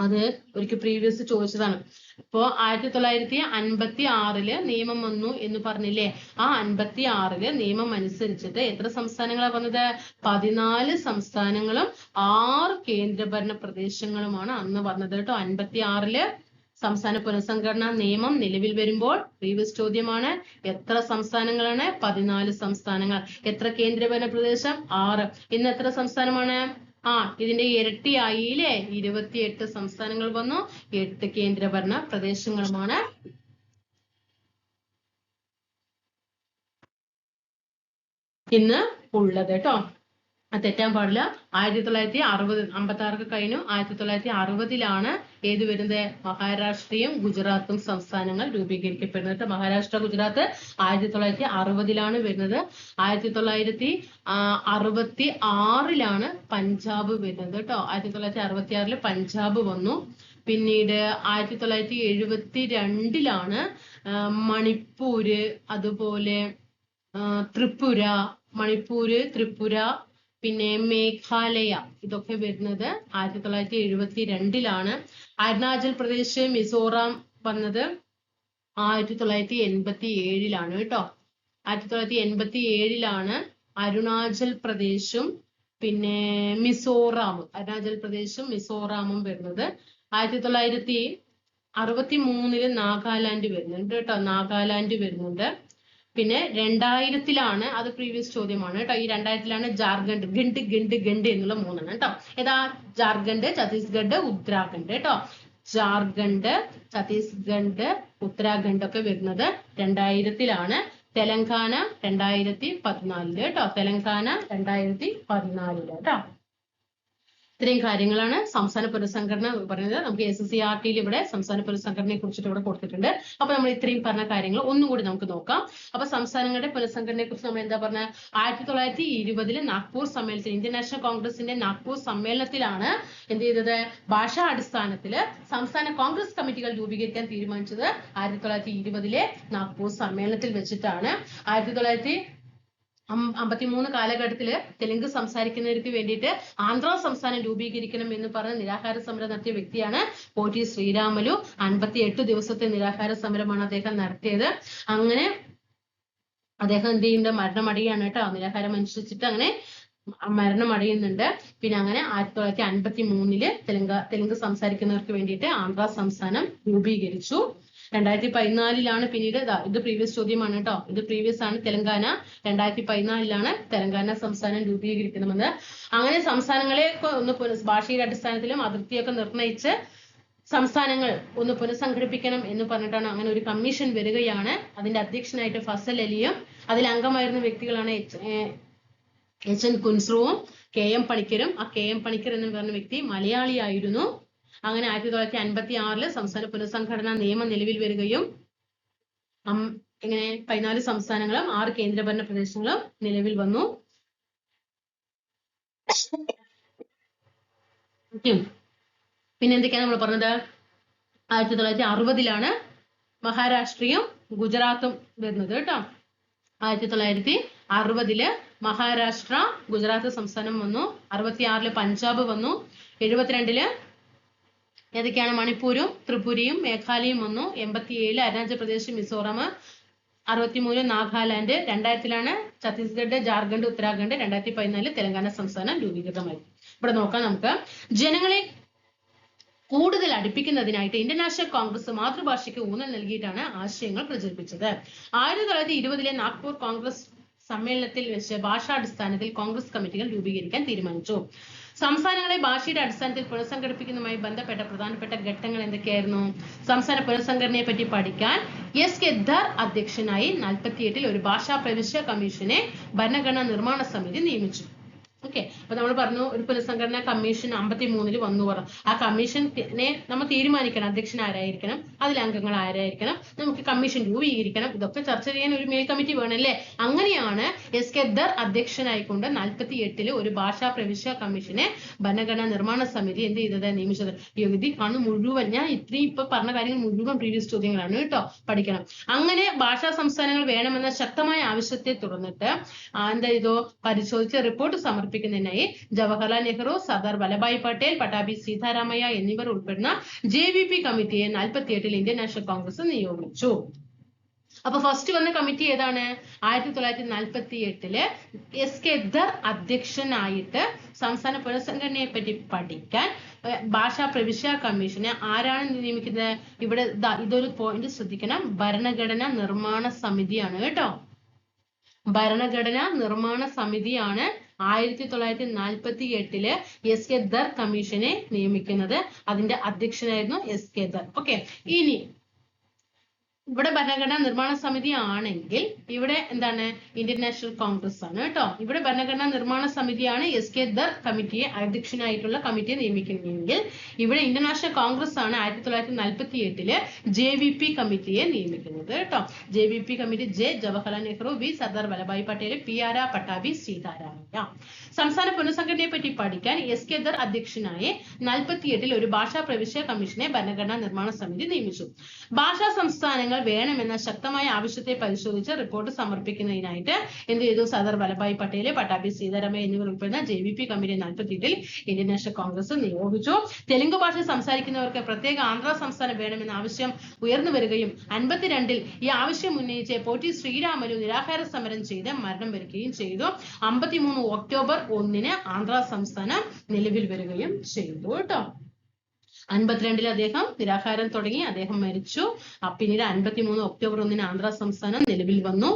അത് ഒരിക്കൽ പ്രീവിയസ് ചോദിച്ചതാണ്. ഇപ്പോ 1956 നിയമം വന്നു എന്ന് പറഞ്ഞില്ലേ? ആ 1956 നിയമം അനുസരിച്ചിട്ട് എത്ര സംസ്ഥാനങ്ങളാണ് വന്നത്? 14 സംസ്ഥാനങ്ങളും 6 കേന്ദ്രഭരണ പ്രദേശങ്ങളുമാണ് അന്ന് വന്നത് കേട്ടോ. 1956 സംസ്ഥാന പുനഃസംഘടനാ നിയമം നിലവിൽ വരുമ്പോൾ പ്രീവിയസ് ചോദ്യമാണ്. എത്ര സംസ്ഥാനങ്ങളാണ്? 14 സംസ്ഥാനങ്ങൾ. എത്ര കേന്ദ്രഭരണ പ്രദേശം? 6. ഇന്ന് എത്ര സംസ്ഥാനമാണ്? ഇതിന്റെ ഇരട്ടിയായില്ലേ? 28 സംസ്ഥാനങ്ങൾ വന്നു, 8 കേന്ദ്രഭരണ പ്രദേശങ്ങളുമാണ് ഇന്ന് ഉള്ളത് കേട്ടോ. തെറ്റാൻ പാടില്ല. 1956 കഴിഞ്ഞു. 1960 ഏത് വരുന്നത്? മഹാരാഷ്ട്രയും ഗുജറാത്തും സംസ്ഥാനങ്ങൾ രൂപീകരിക്കപ്പെടുന്നത്. മഹാരാഷ്ട്ര, ഗുജറാത്ത് 1960 വരുന്നത്. 1966 പഞ്ചാബ് വരുന്നത് കേട്ടോ. 1966 പഞ്ചാബ് വന്നു. പിന്നീട് 1972 മണിപ്പൂര്, അതുപോലെ ത്രിപുര, പിന്നെ മേഘാലയ, ഇതൊക്കെ വരുന്നത് 1972. അരുണാചൽ പ്രദേശ്, മിസോറാം വന്നത് 1987 കേട്ടോ. 1987 അരുണാചൽ പ്രദേശും പിന്നെ അരുണാചൽ പ്രദേശും മിസോറാമും വരുന്നത്. 1963 നാഗാലാൻഡ് വരുന്നുണ്ട് കേട്ടോ. നാഗാലാൻഡ് വരുന്നുണ്ട്. പിന്നെ 2000 അത് പ്രീവിയസ് ചോദ്യമാണ് കേട്ടോ. ഈ 2000 ജാർഖണ്ഡ്, ഗണ്ട് എന്നുള്ള 3 കേട്ടോ. ഏതാ? ജാർഖണ്ഡ്, ഛത്തീസ്ഗഡ്, ഉത്തരാഖണ്ഡ് കേട്ടോ. ജാർഖണ്ഡ്, ഛത്തീസ്ഗഡ്, ഉത്തരാഖണ്ഡ് ഒക്കെ വരുന്നത് 2000. തെലങ്കാന 2014 കേട്ടോ. തെലങ്കാന 2014 കേട്ടോ. ഇത്രയും കാര്യങ്ങളാണ് സംസ്ഥാന പുനഃസംഘടന പറയുന്നത്. നമുക്ക് SSCRT-യിൽ ഇവിടെ സംസ്ഥാന പുനഃസംഘടനയെ കുറിച്ചിട്ട് ഇവിടെ കൊടുത്തിട്ടുണ്ട്. അപ്പൊ നമ്മൾ ഇത്രയും പറഞ്ഞ കാര്യങ്ങൾ ഒന്നും കൂടി നമുക്ക് നോക്കാം. അപ്പൊ സംസ്ഥാനങ്ങളുടെ പുനഃസംഘടനയെ കുറിച്ച് നമ്മൾ എന്താ പറഞ്ഞത്? 1920 നാഗ്പൂർ സമ്മേളനത്തിൽ, ഇന്ത്യൻ നാഷണൽ കോൺഗ്രസിന്റെ നാഗ്പൂർ സമ്മേളനത്തിലാണ് എന്ത് ചെയ്തത്? ഭാഷാ അടിസ്ഥാനത്തില് സംസ്ഥാന കോൺഗ്രസ് കമ്മിറ്റികൾ രൂപീകരിക്കാൻ തീരുമാനിച്ചത് 1920 നാഗ്പൂർ സമ്മേളനത്തിൽ വെച്ചിട്ടാണ്. 1953 കാലഘട്ടത്തില് തെലുങ്ക് സംസാരിക്കുന്നവർക്ക് വേണ്ടിയിട്ട് ആന്ധ്ര സംസ്ഥാനം രൂപീകരിക്കണം എന്ന് പറഞ്ഞ് നിരാഹാര സമരം നടത്തിയ വ്യക്തിയാണ് പോറ്റി ശ്രീരാമലു. 58 ദിവസത്തെ നിരാഹാര സമരമാണ് അദ്ദേഹം നടത്തിയത്. അങ്ങനെ അദ്ദേഹം എന്ത് ചെയ്യുന്നുണ്ട്? മരണമടയാണ് കേട്ടോ. നിരാഹാരം അനുഷ്ഠിച്ചിട്ട് അങ്ങനെ മരണമടയുന്നുണ്ട്. പിന്നെ അങ്ങനെ 1953 തെലുങ്ക് സംസാരിക്കുന്നവർക്ക് വേണ്ടിയിട്ട് ആന്ധ്ര സംസ്ഥാനം രൂപീകരിച്ചു. 2014 പിന്നീട് ഇത് പ്രീവിയസ് ചോദ്യമാണ് കേട്ടോ. ഇത് പ്രീവിയസ് ആണ്. തെലങ്കാന 2014 തെലങ്കാന സംസ്ഥാനം രൂപീകരിക്കണമെന്ന്. അങ്ങനെ സംസ്ഥാനങ്ങളെ ഒന്ന് ഭാഷയുടെ അടിസ്ഥാനത്തിലും അതിർത്തിയൊക്കെ നിർണയിച്ച് സംസ്ഥാനങ്ങൾ ഒന്ന് പുനഃസംഘടിപ്പിക്കണം എന്ന് പറഞ്ഞിട്ടാണ് അങ്ങനെ ഒരു കമ്മീഷൻ വരികയാണ്. അതിന്റെ അധ്യക്ഷനായിട്ട് ഫസൽ അലിയും അതിൽ അംഗമായിരുന്ന വ്യക്തികളാണ് എച്ച് എൻ കുൻസ്രുവും KM പണിക്കരും. ആ KM പണിക്കർ എന്ന് പറഞ്ഞ വ്യക്തി മലയാളിയായിരുന്നു. അങ്ങനെ 1956 സംസ്ഥാന പുനഃസംഘടനാ നിയമം നിലവിൽ വരികയും ഇങ്ങനെ 14 സംസ്ഥാനങ്ങളും 6 കേന്ദ്രഭരണ പ്രദേശങ്ങളും നിലവിൽ വന്നു. പിന്നെ എന്തൊക്കെയാണ് നമ്മൾ പറഞ്ഞത്? 1960 മഹാരാഷ്ട്രയും ഗുജറാത്തും വരുന്നത് കേട്ടോ. 1960 മഹാരാഷ്ട്ര ഗുജറാത്ത് സംസ്ഥാനം വന്നു. 66 പഞ്ചാബ് വന്നു. 72 ഏതൊക്കെയാണ്? മണിപ്പൂരും ത്രിപുരയും മേഘാലയയും വന്നു. 87 അരുണാചൽ പ്രദേശ് മിസോറാം. 63 നാഗാലാൻഡ്. 2000 ഛത്തീസ്ഗഡ് ജാർഖണ്ഡ് ഉത്തരാഖണ്ഡ്. 2014 തെലങ്കാന സംസ്ഥാനം രൂപീകൃതമായി. ഇവിടെ നോക്കാം നമുക്ക്. ജനങ്ങളെ കൂടുതൽ അടുപ്പിക്കുന്നതിനായിട്ട് ഇന്റർനാഷണൽ കോൺഗ്രസ് മാതൃഭാഷയ്ക്ക് ഊന്നൽ നൽകിയിട്ടാണ് ആശയങ്ങൾ പ്രചരിപ്പിച്ചത്. 1920 നാഗ്പൂർ കോൺഗ്രസ് സമ്മേളനത്തിൽ വെച്ച് ഭാഷാടിസ്ഥാനത്തിൽ കോൺഗ്രസ് കമ്മിറ്റികൾ രൂപീകരിക്കാൻ തീരുമാനിച്ചു. സംസ്ഥാനങ്ങളെ ഭാഷയുടെ അടിസ്ഥാനത്തിൽ പുനഃസംഘടിപ്പിക്കുന്നതുമായി ബന്ധപ്പെട്ട പ്രധാനപ്പെട്ട ഘട്ടങ്ങൾ എന്തൊക്കെയായിരുന്നു? സംസ്ഥാന പുനഃസംഘടനയെ പറ്റി പഠിക്കാൻ SK ധർ അധ്യക്ഷനായി 48 ഒരു ഭാഷാ പ്രവിശ്യ കമ്മീഷനെ ഭരണഘടനാ നിർമ്മാണ സമിതി നിയമിച്ചു. ഓക്കെ, അപ്പൊ നമ്മൾ പറഞ്ഞു ഒരു പുനഃസംഘടനാ കമ്മീഷൻ 53 വന്നു പറഞ്ഞു. ആ കമ്മീഷനെ നമ്മൾ തീരുമാനിക്കണം അധ്യക്ഷൻ ആരായിരിക്കണം, അതിലെ അംഗങ്ങൾ ആരായിരിക്കണം, നമുക്ക് കമ്മീഷൻ രൂപീകരിക്കണം, ഇതൊക്കെ ചർച്ച ചെയ്യാൻ ഒരു മേൽ കമ്മിറ്റി വേണമല്ലേ. അങ്ങനെയാണ് SK ധർ അധ്യക്ഷനായിക്കൊണ്ട് 48 ഒരു ഭാഷാ പ്രവിശ്യ കമ്മീഷനെ ഭരണഘടനാ നിർമ്മാണ സമിതി എന്ത് ചെയ്തത്? നിയമിച്ചത്. ഇത് ആണ് മുഴുവൻ ഞാൻ ഇത്രയും ഇപ്പൊ പറഞ്ഞ കാര്യങ്ങൾ മുഴുവൻ പ്രീവിയസ് ചോദ്യങ്ങളാണ് കേട്ടോ, പഠിക്കണം. അങ്ങനെ ഭാഷാ സംസ്ഥാനങ്ങൾ വേണമെന്ന ശക്തമായ ആവശ്യത്തെ തുടർന്നിട്ട് എന്താ ചെയ്തോ പരിശോധിച്ച് റിപ്പോർട്ട് സമർപ്പിക്കുന്നതിനായി ജവഹർലാൽ നെഹ്റു, സർദാർ വല്ലഭായ് പട്ടേൽ, പട്ടാഭി സീതാരാമയ്യ എന്നിവർ ഉൾപ്പെടുന്ന JVP കമ്മിറ്റിയെ 48 ഇന്ത്യൻ നാഷണൽ കോൺഗ്രസ് നിയോഗിച്ചു. അപ്പൊ ഫസ്റ്റ് വന്ന കമ്മിറ്റി ഏതാണ്? 1948 SK ധർ അധ്യക്ഷനായിട്ട് സംസ്ഥാന പുനഃസംഘടനയെ പറ്റി പഠിക്കാൻ ഭാഷാ പ്രവിശ്യ കമ്മീഷനെ ആരാണ് നിയമിക്കുന്നത്? ഇവിടെ ഇതൊരു പോയിന്റ് ശ്രദ്ധിക്കണം. ഭരണഘടനാ നിർമ്മാണ സമിതിയാണ് കേട്ടോ. ഭരണഘടനാ നിർമ്മാണ സമിതിയാണ് 1948 SK ധർ കമ്മീഷനെ നിയമിക്കുന്നത്. അതിന്റെ അധ്യക്ഷനായിരുന്നു SK ധർ. ഓക്കെ, ഇനി ഇവിടെ ഭരണഘടനാ നിർമ്മാണ സമിതി ആണെങ്കിൽ ഇവിടെ എന്താണ്? ഇന്ത്യൻ നാഷണൽ കോൺഗ്രസ് ആണ് കേട്ടോ. ഇവിടെ ഭരണഘടനാ നിർമ്മാണ സമിതിയാണ് SK ധർ കമ്മിറ്റിയെ അധ്യക്ഷനായിട്ടുള്ള കമ്മിറ്റിയെ നിയമിക്കുന്നതെങ്കിൽ ഇവിടെ ഇന്ത്യൻ നാഷണൽ കോൺഗ്രസ് ആണ് 1948 JVP കമ്മിറ്റിയെ നിയമിക്കുന്നത് കേട്ടോ. JVP committee Jawaharlal Nehru, Sardar Vallabhbhai Patel, PR Pattabhi Sitaramayya. സംസ്ഥാന പുനഃസംഘടനയെ പറ്റി പഠിക്കാൻ SK ധർ അധ്യക്ഷനായി 48 ഒരു ഭാഷാ പ്രവിശ്യ കമ്മീഷനെ ഭരണഘടനാ നിർമ്മാണ സമിതി നിയമിച്ചു. ഭാഷാ സംസ്ഥാനങ്ങൾ വേണമെന്ന ശക്തമായ ആവശ്യത്തെ പരിശോധിച്ച് റിപ്പോർട്ട് സമർപ്പിക്കുന്നതിനായിട്ട് എന്ത് ചെയ്തു? സർദാർ വല്ലഭായ് പട്ടേൽ, പട്ടാഭി സീതാരാമയ്യ എന്നിവർ ഉൾപ്പെടുന്ന JVP committee 48 Indian national Congress നിയോഗിച്ചു. തെലുങ്ക് ഭാഷ സംസാരിക്കുന്നവർക്ക് പ്രത്യേക ആന്ധ്ര സംസ്ഥാനം വേണമെന്ന ആവശ്യം ഉയർന്നു വരികയും 52 ഈ ആവശ്യം ഉന്നയിച്ച് പോറ്റി ശ്രീരാമലു നിരാഹാര സമരം ചെയ്ത് മരണം വരികയും ചെയ്തു. 53 ഒക്ടോബർ 1 ആന്ധ്ര സംസ്ഥാനം നിലവിൽ വരികയും ചെയ്തു കേട്ടോ. 52 അദ്ദേഹം നിരാഹാരം തുടങ്ങി, അദ്ദേഹം മരിച്ചു. പിന്നീട് 53 ഒക്ടോബർ 1 ആന്ധ്ര സംസ്ഥാനം നിലവിൽ വന്നു.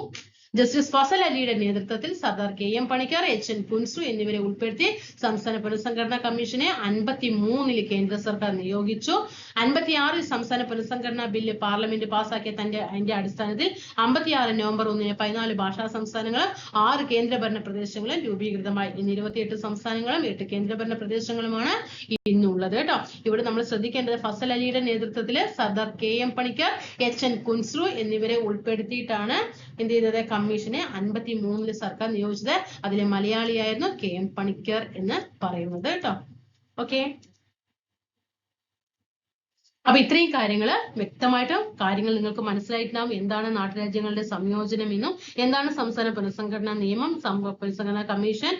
ജസ്റ്റിസ് ഫസൽ അലിയുടെ നേതൃത്വത്തിൽ സർദാർ KM പണിക്കർ, HN കുൻസ്രു എന്നിവരെ ഉൾപ്പെടുത്തി സംസ്ഥാന പുനഃസംഘടനാ കമ്മീഷനെ 53 കേന്ദ്ര സർക്കാർ നിയോഗിച്ചു. 56 സംസ്ഥാന പുനഃസംഘടനാ ബില്ല് പാർലമെന്റ് പാസാക്കിയ അതിന്റെ അടിസ്ഥാനത്തിൽ 56 നവംബർ 1 14 ഭാഷാ സംസ്ഥാനങ്ങളും 6 കേന്ദ്രഭരണ പ്രദേശങ്ങളും രൂപീകൃതമായി. ഇന്ന് 28 സംസ്ഥാനങ്ങളും 8 കേന്ദ്രഭരണ പ്രദേശങ്ങളുമാണ് ഇന്നുള്ളത് കേട്ടോ. ഇവിടെ നമ്മൾ ശ്രദ്ധിക്കേണ്ടത് ഫസൽ അലിയുടെ നേതൃത്വത്തിൽ സർദാർ KM പണിക്കർ, HN കുൻസ്രു എന്നിവരെ ഉൾപ്പെടുത്തിയിട്ടാണ് എന്ത് ചെയ്തത്? കമ്മീഷനെ 53 സർക്കാർ നിയോഗിച്ചത്. അതിലെ മലയാളിയായിരുന്നു KM പണിക്കർ എന്ന് പറയുന്നത് കേട്ടോ. ഓക്കെ, അപ്പൊ ഇത്രയും കാര്യങ്ങൾ വ്യക്തമായിട്ടും കാര്യങ്ങൾ നിങ്ങൾക്ക് മനസ്സിലായിട്ടുണ്ടാവും. എന്താണ് നാട്ടുരാജ്യങ്ങളുടെ സംയോജനം എന്നും എന്താണ് സംസ്ഥാന പുനഃസംഘടനാ നിയമം, പുനഃസംഘടനാ commission,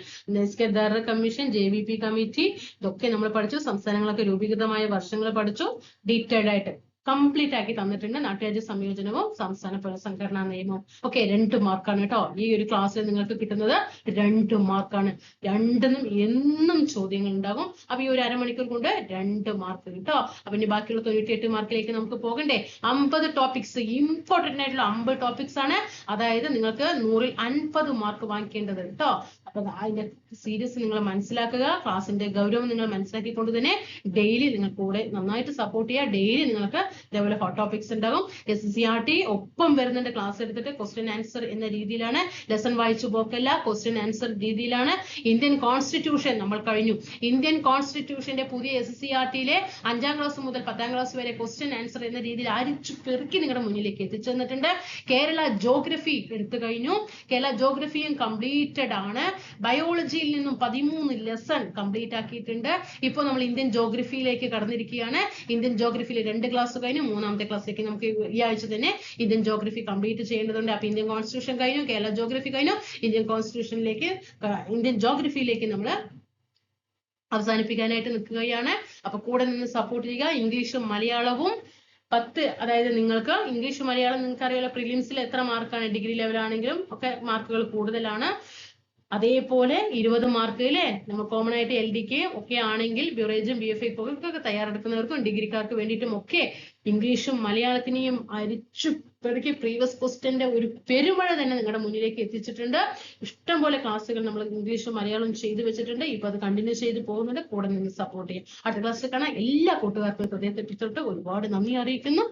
SK Dhar commission, JVP committee, ഇതൊക്കെ നമ്മൾ പഠിച്ചു. സംസ്ഥാനങ്ങളൊക്കെ രൂപീകൃതമായ വർഷങ്ങൾ പഠിച്ചു ഡീറ്റെയിൽഡ് ആയിട്ട്. കംപ്ലീറ്റ് ആക്കി തന്നിട്ടുണ്ട്. നാട്ടുരാജ്യ സംയോജനവും സംസ്ഥാന പുനഃസംഘടനാ നിയമവും. ഓക്കെ, 2 മാർക്കാണ് കേട്ടോ. ഈ ഒരു ക്ലാസ്സിൽ നിങ്ങൾക്ക് കിട്ടുന്നത് 2 മാർക്കാണ്. രണ്ടിനും എന്നും ചോദ്യങ്ങൾ ഉണ്ടാകും. അപ്പൊ ഈ ഒരു അരമണിക്കൂർ കൊണ്ട് 2 മാർക്ക് കേട്ടോ. അപ്പൊ ഇനി ബാക്കിയുള്ള 98 മാർക്കിലേക്ക് നമുക്ക് പോകണ്ടേ. 50 ടോപ്പിക്സ്, ഇമ്പോർട്ടന്റ് ആയിട്ടുള്ള 50 ടോപ്പിക്സ് ആണ്. അതായത് നിങ്ങൾക്ക് 100-ൽ 50 മാർക്ക് വാങ്ങിക്കേണ്ടത് കേട്ടോ. അപ്പൊ അതിന്റെ സീരീസ് നിങ്ങൾ മനസ്സിലാക്കുക. ക്ലാസിന്റെ ഗൗരവം നിങ്ങൾ മനസ്സിലാക്കിക്കൊണ്ട് തന്നെ ഡെയിലി നിങ്ങൾ കൂടെ നന്നായിട്ട് സപ്പോർട്ട് ചെയ്യുക. ഡെയിലി നിങ്ങൾക്ക് ഇതേപോലെ ഹോട്ട് ടോപ്പിക്സ് ഉണ്ടാകും. SCRT ഒപ്പം വരുന്നുണ്ട്. ക്ലാസ് എടുത്തിട്ട് ക്വസ്റ്റ്യൻ ആൻസർ എന്ന രീതിയിലാണ്. ലെസൺ വായിച്ചു പോക്കല്ല, ക്വസ്റ്റ്യൻ ആൻസർ രീതിയിലാണ്. ഇന്ത്യൻ കോൺസ്റ്റിറ്റ്യൂഷൻ നമ്മൾ കഴിഞ്ഞു. ഇന്ത്യൻ കോൺസ്റ്റിറ്റ്യൂഷന്റെ പുതിയ SCRTയിലെ 5ാം ക്ലാസ് മുതൽ 10ാം ക്ലാസ് വരെ ക്വസ്റ്റ്യൻ ആൻസർ എന്ന രീതിയിൽ അരിച്ചു പെറുക്കി നിങ്ങളുടെ മുന്നിലേക്ക് എത്തിച്ചു തന്നിട്ടുണ്ട്. കേരള ജോഗ്രഫി എടുത്തു കഴിഞ്ഞു. കേരള ജോഗ്രഫിയും കംപ്ലീറ്റഡ് ആണ്. ബയോളജിയിൽ നിന്നും 13 ലെസൺ കംപ്ലീറ്റ് ആക്കിയിട്ടുണ്ട്. ഇപ്പോൾ നമ്മൾ ഇന്ത്യൻ ജോഗ്രഫിയിലേക്ക് കടന്നിരിക്കുകയാണ്. ഇന്ത്യൻ ജോഗ്രഫിയിൽ 2 ക്ലാസ് കഴിഞ്ഞു. 3ാമത്തെ ക്ലാസ്സിലേക്ക് നമുക്ക് ഈ ആഴ്ച തന്നെ ഇന്ത്യൻ ജോഗ്രഫി കംപ്ലീറ്റ് ചെയ്യേണ്ടതുണ്ട്. അപ്പൊ ഇന്ത്യൻ കോൺസ്റ്റിറ്റ്യൂഷൻ കഴിഞ്ഞു, കേരള ജോഗ്രഫി കഴിഞ്ഞു. ഇന്ത്യൻ ജോഗ്രഫിയിലേക്ക് നമ്മൾ അവസാനിപ്പിക്കാനായിട്ട് നിൽക്കുകയാണ്. അപ്പൊ കൂടെ നിന്ന് സപ്പോർട്ട് ചെയ്യുക. ഇംഗ്ലീഷും മലയാളവും 10, അതായത് നിങ്ങൾക്ക് ഇംഗ്ലീഷ് മലയാളം നിങ്ങൾക്ക് അറിയാലോ പ്രിലിംസിൽ എത്ര മാർക്കാണ്, ഡിഗ്രി ലെവൽ ആണെങ്കിലും ഒക്കെ മാർക്കുകൾ കൂടുതലാണ്. അതേപോലെ 20 മാർക്ക് അല്ലേ നമ്മൾ കോമൺ ആയിട്ട് LDക്ക് ഒക്കെ ആണെങ്കിൽ ബ്യൂറേജും BFA ഒക്കെ തയ്യാറെടുക്കുന്നവർക്കും ഡിഗ്രിക്കാർക്ക് വേണ്ടിയിട്ടും ഒക്കെ ഇംഗ്ലീഷും മലയാളത്തിനെയും അരിച്ചു പെറുക്കി പ്രീവിയസ് ക്വസ്റ്റ്യന്റെ ഒരു പെരുമഴ തന്നെ നിങ്ങളുടെ മുന്നിലേക്ക് എത്തിച്ചിട്ടുണ്ട്. ഇഷ്ടംപോലെ ക്ലാസ്സുകൾ നമ്മൾ ഇംഗ്ലീഷും മലയാളവും ചെയ്തു വെച്ചിട്ടുണ്ട്. ഇപ്പൊ അത് കണ്ടിന്യൂ ചെയ്ത് പോകുന്നുണ്ട്. കൂടെ നിന്ന് സപ്പോർട്ട് ചെയ്യാം. അടുത്ത ക്ലാസ്സിൽ കാണാൻ എല്ലാ കൂട്ടുകാർക്കും ഹൃദയത്തെ തൊട്ട് ഒരുപാട് നന്ദി അറിയിക്കുന്നു.